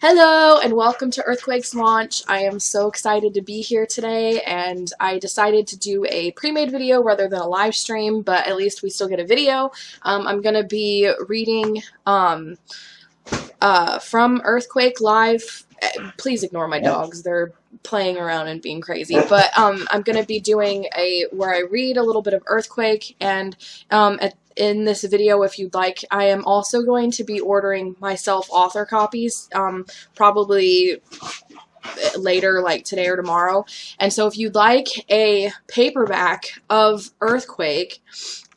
Hello and welcome to Earthquake's launch. I am so excited to be here today, and I decided to do a pre-made video rather than a live stream, but at least we still get a video. I'm going to be reading from Earthquake live. Please ignore my dogs. They're playing around and being crazy. But I'm going to be doing where I read a little bit of Earthquake, and in this video, if you'd like, I am also going to be ordering myself author copies, probably later, like today or tomorrow. And so if you'd like a paperback of Earthquake,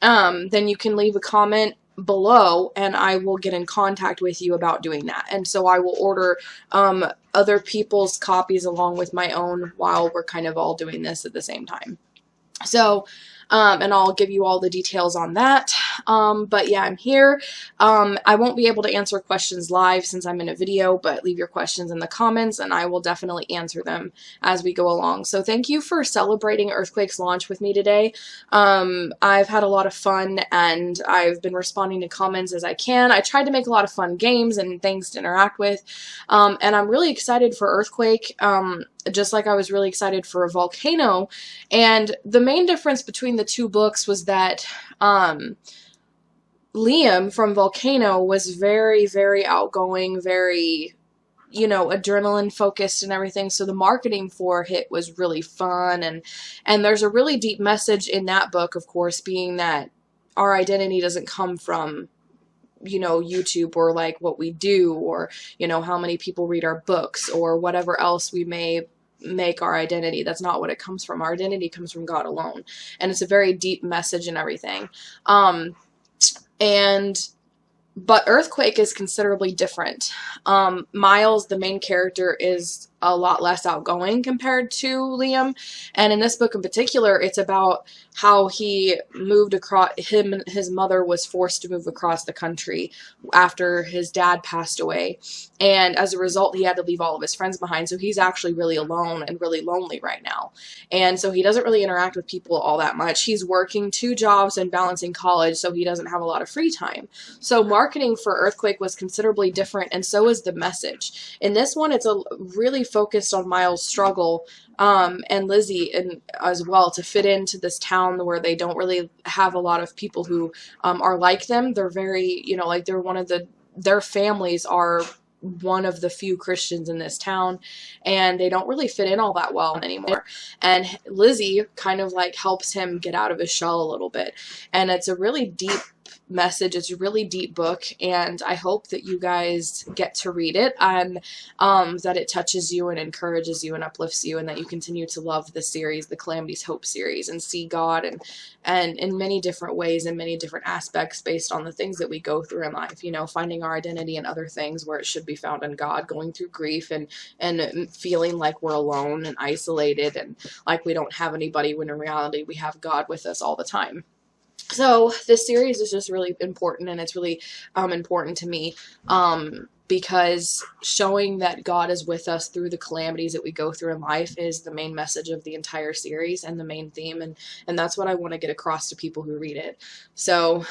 then you can leave a comment below and I will get in contact with you about doing that. And so I will order other people's copies along with my own while we're kind of all doing this at the same time. So, and I'll give you all the details on that. But yeah, I'm here. I won't be able to answer questions live since I'm in a video, but leave your questions in the comments and I will definitely answer them as we go along. So thank you for celebrating Earthquake's launch with me today. I've had a lot of fun and I've been responding to comments as I can. I tried to make a lot of fun games and things to interact with. And I'm really excited for Earthquake. Just like I was really excited for a Volcano. And the main difference between the two books was that Liam from Volcano was very, very outgoing, very, you know, adrenaline focused and everything. So the marketing for it was really fun. And there's a really deep message in that book, of course, being that our identity doesn't come from, you know, YouTube or like what we do or, you know, how many people read our books or whatever else we may make our identity. That's not what it comes from. Our identity comes from God alone. And it's a very deep message and everything. But Earthquake is considerably different. Miles, the main character, is a lot less outgoing compared to Liam. And in this book in particular, it's about how he moved across, his mother was forced to move across the country after his dad passed away. And as a result, he had to leave all of his friends behind. So he's actually really alone and really lonely right now. And so he doesn't really interact with people all that much. He's working 2 jobs and balancing college, so he doesn't have a lot of free time. So marketing for Earthquake was considerably different, and so is the message. In this one, it's really focused on Miles' struggle and Lizzie as well to fit into this town where they don't really have a lot of people who are like them. They're very, you know, like they're their families are one of the few Christians in this town, and they don't really fit in all that well anymore. And Lizzie kind of like helps him get out of his shell a little bit. And it's a really deep message. It's a really deep book, and I hope that you guys get to read it and that it touches you and encourages you and uplifts you, and that you continue to love the series, the Calamity's Hope series, and see God and in many different ways and many different aspects based on the things that we go through in life, you know, finding our identity in other things where it should be found in God, going through grief and feeling like we're alone and isolated and like we don't have anybody, when in reality we have God with us all the time. So this series is just really important, and it's really important to me because showing that God is with us through the calamities that we go through in life is the main message of the entire series and the main theme, and that's what I want to get across to people who read it. So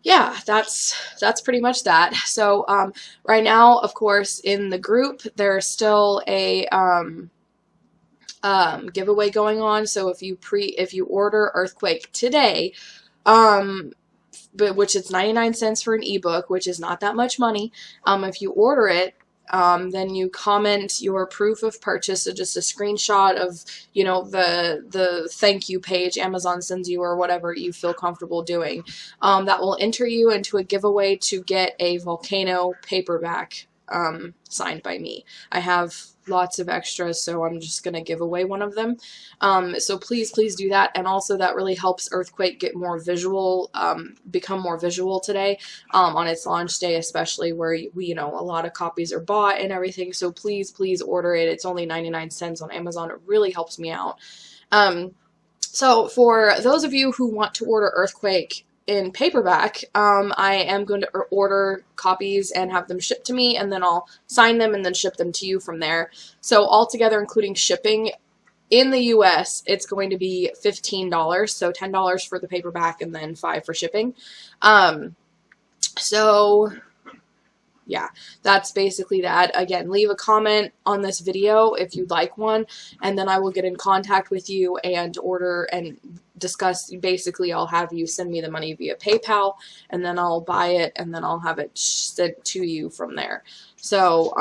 yeah, that's pretty much that. So right now, of course, in the group there's still a giveaway going on. So if you order Earthquake today, which it's 99 cents for an ebook, which is not that much money. If you order it, then you comment your proof of purchase, so just a screenshot of, you know, the thank you page Amazon sends you or whatever you feel comfortable doing. That will enter you into a giveaway to get a Volcano paperback signed by me. I have lots of extras, so I'm just going to give away one of them. So please do that. And also that really helps Earthquake get more visual, become more visual today, on its launch day, especially where you know, a lot of copies are bought and everything. So please order it. It's only 99 cents on Amazon. It really helps me out. So for those of you who want to order Earthquake in paperback, I am going to order copies and have them shipped to me, and then I'll sign them and then ship them to you from there. So altogether, including shipping in the US, it's going to be $15, so $10 for the paperback and then $5 for shipping. So yeah, that's basically that. Again, leave a comment on this video if you'd like one, and then I will get in contact with you and order and discuss. Basically, I'll have you send me the money via PayPal, and then I'll buy it, and then I'll have it sent to you from there. So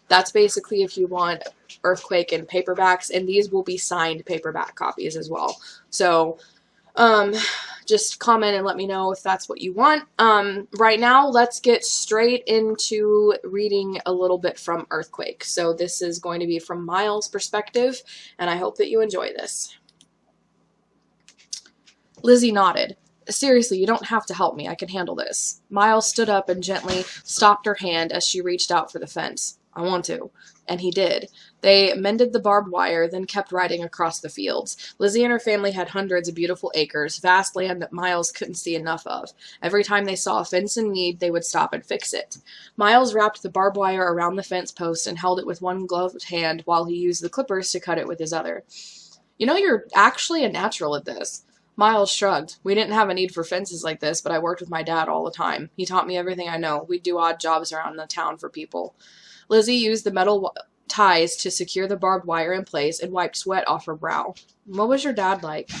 that's basically if you want Earthquake in paperbacks, and these will be signed paperback copies as well. So just comment and let me know if that's what you want. Right now, let's get straight into reading a little bit from Earthquake. So this is going to be from Miles' perspective, and I hope that you enjoy this. Lizzie nodded. Seriously, you don't have to help me. I can handle this. Miles stood up and gently stopped her hand as she reached out for the fence. I want to. And he did. They mended the barbed wire, then kept riding across the fields. Lizzie and her family had hundreds of beautiful acres, vast land that Miles couldn't see enough of. Every time they saw a fence in need, they would stop and fix it. Miles wrapped the barbed wire around the fence post and held it with one gloved hand while he used the clippers to cut it with his other. You know, you're actually a natural at this. Miles shrugged. We didn't have a need for fences like this, but I worked with my dad all the time. He taught me everything I know. We'd do odd jobs around the town for people. Lizzie used the metal ties to secure the barbed wire in place and wiped sweat off her brow. What was your dad like?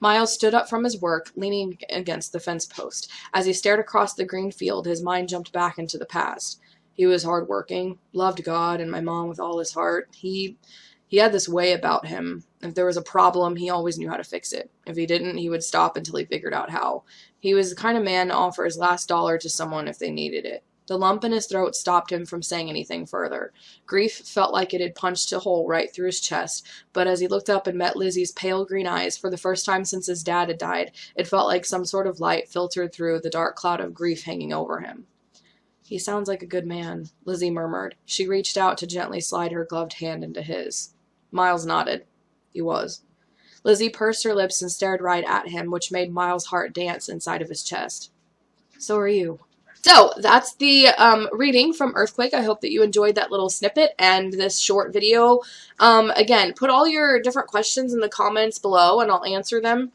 Miles stood up from his work, leaning against the fence post. As he stared across the green field, his mind jumped back into the past. He was hardworking, loved God and my mom with all his heart. He had this way about him. If there was a problem, he always knew how to fix it. If he didn't, he would stop until he figured out how. He was the kind of man to offer his last dollar to someone if they needed it. The lump in his throat stopped him from saying anything further. Grief felt like it had punched a hole right through his chest, but as he looked up and met Lizzie's pale green eyes for the first time since his dad had died, it felt like some sort of light filtered through the dark cloud of grief hanging over him. He sounds like a good man, Lizzie murmured. She reached out to gently slide her gloved hand into his. Miles nodded. He was. Lizzie pursed her lips and stared right at him, which made Miles' heart dance inside of his chest. So are you. So that's the reading from Earthquake. I hope that you enjoyed that little snippet and this short video. Again, put all your different questions in the comments below and I'll answer them.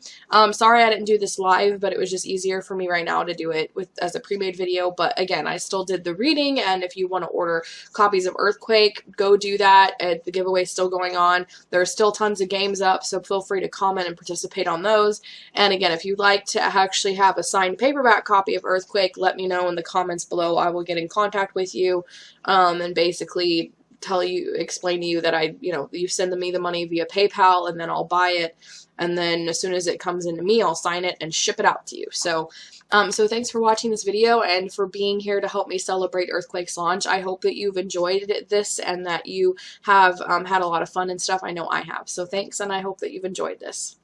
Sorry I didn't do this live, but it was just easier for me right now to do it as a pre-made video. But again, I still did the reading, and if you want to order copies of Earthquake, go do that. The giveaway is still going on. There are still tons of games up, so feel free to comment and participate on those. And again, if you'd like to actually have a signed paperback copy of Earthquake, let me know in the comments below. I will get in contact with you and basically explain to you that you send me the money via PayPal, and then I'll buy it, and then as soon as it comes into me, I'll sign it and ship it out to you. So thanks for watching this video and for being here to help me celebrate Earthquake's launch. I hope that you've enjoyed this and that you have had a lot of fun and stuff. I know I have. So thanks, and I hope that you've enjoyed this.